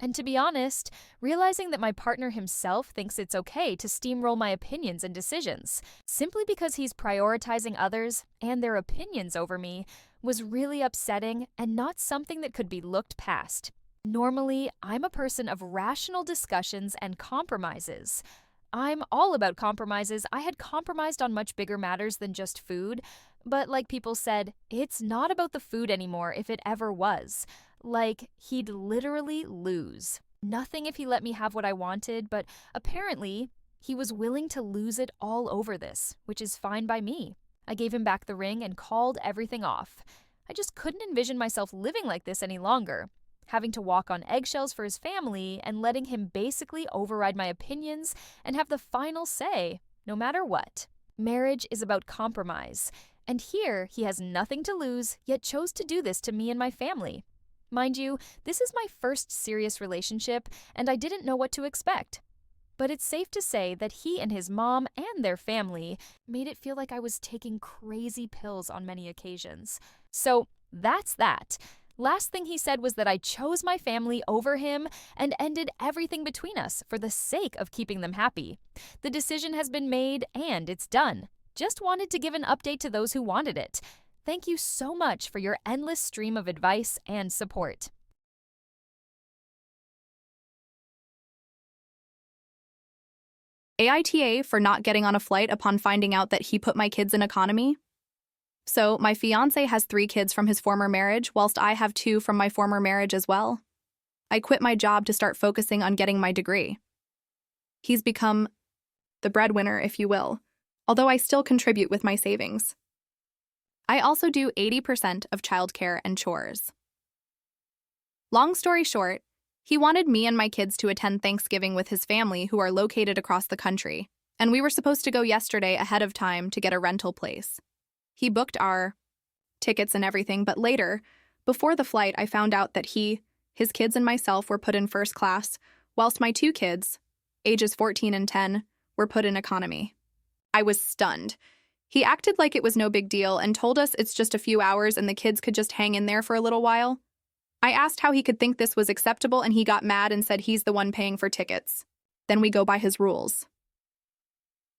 And to be honest, realizing that my partner himself thinks it's okay to steamroll my opinions and decisions, simply because he's prioritizing others and their opinions over me, was really upsetting and not something that could be looked past. Normally, I'm a person of rational discussions and compromises. I'm all about compromises. I had compromised on much bigger matters than just food, but like people said, it's not about the food anymore if it ever was. Like, he'd literally lose. Nothing if he let me have what I wanted, but apparently, he was willing to lose it all over this, which is fine by me. I gave him back the ring and called everything off. I just couldn't envision myself living like this any longer, having to walk on eggshells for his family and letting him basically override my opinions and have the final say, no matter what. Marriage is about compromise, and here he has nothing to lose, yet chose to do this to me and my family. Mind you, this is my first serious relationship, and I didn't know what to expect. But it's safe to say that he and his mom and their family made it feel like I was taking crazy pills on many occasions. So that's that. Last thing he said was that I chose my family over him and ended everything between us for the sake of keeping them happy. The decision has been made and it's done. Just wanted to give an update to those who wanted it. Thank you so much for your endless stream of advice and support. AITA for not getting on a flight upon finding out that he put my kids in economy. So, my fiancé has 3 kids from his former marriage, whilst I have 2 from my former marriage as well. I quit my job to start focusing on getting my degree. He's become the breadwinner, if you will. although I still contribute with my savings. I also do 80% of childcare and chores. Long story short, he wanted me and my kids to attend Thanksgiving with his family who are located across the country, and we were supposed to go yesterday ahead of time to get a rental place. He booked our tickets and everything, but later, before the flight, I found out that his kids and myself were put in first class, whilst my two kids, ages 14 and 10, were put in economy. I was stunned. He acted like it was no big deal and told us it's just a few hours and the kids could just hang in there for a little while. I asked how he could think this was acceptable and he got mad and said he's the one paying for tickets. Then we go by his rules.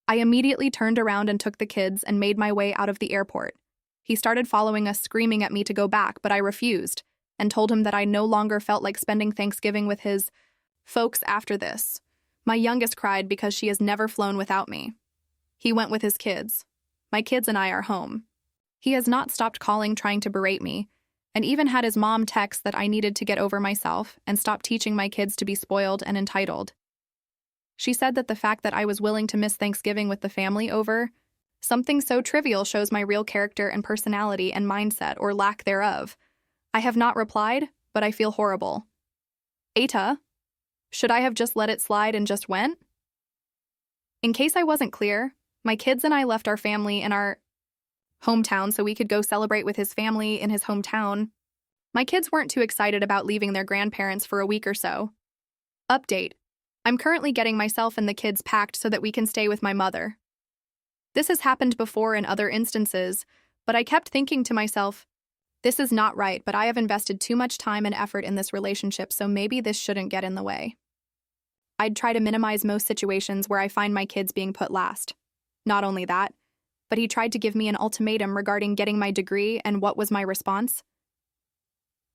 I immediately turned around and took the kids and made my way out of the airport. He started following us, screaming at me to go back, but I refused and told him that I no longer felt like spending Thanksgiving with his folks after this. My youngest cried because she has never flown without me. He went with his kids. My kids and I are home. He has not stopped calling, trying to berate me, and even had his mom text that I needed to get over myself and stop teaching my kids to be spoiled and entitled. She said that the fact that I was willing to miss Thanksgiving with the family over something so trivial shows my real character and personality and mindset, or lack thereof. I have not replied, but I feel horrible. AITA, should I have just let it slide and just went? In case I wasn't clear, my kids and I left our family in our hometown so we could go celebrate with his family in his hometown. My kids weren't too excited about leaving their grandparents for a week or so. Update: I'm currently getting myself and the kids packed so that we can stay with my mother. This has happened before in other instances, but I kept thinking to myself, this is not right, but I have invested too much time and effort in this relationship, so maybe this shouldn't get in the way. I'd try to minimize most situations where I find my kids being put last. Not only that, but he tried to give me an ultimatum regarding getting my degree, and what was my response?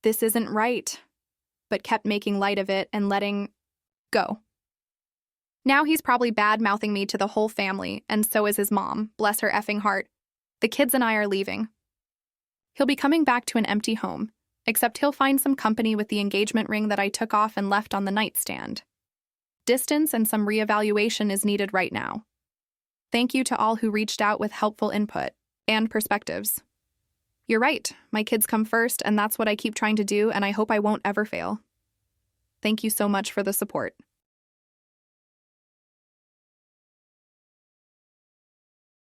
This isn't right, but kept making light of it and letting go. Now he's probably bad-mouthing me to the whole family, and so is his mom, bless her effing heart. The kids and I are leaving. He'll be coming back to an empty home, except he'll find some company with the engagement ring that I took off and left on the nightstand. Distance and some reevaluation is needed right now. Thank you to all who reached out with helpful input and perspectives. You're right, my kids come first, and that's what I keep trying to do, and I hope I won't ever fail. Thank you so much for the support.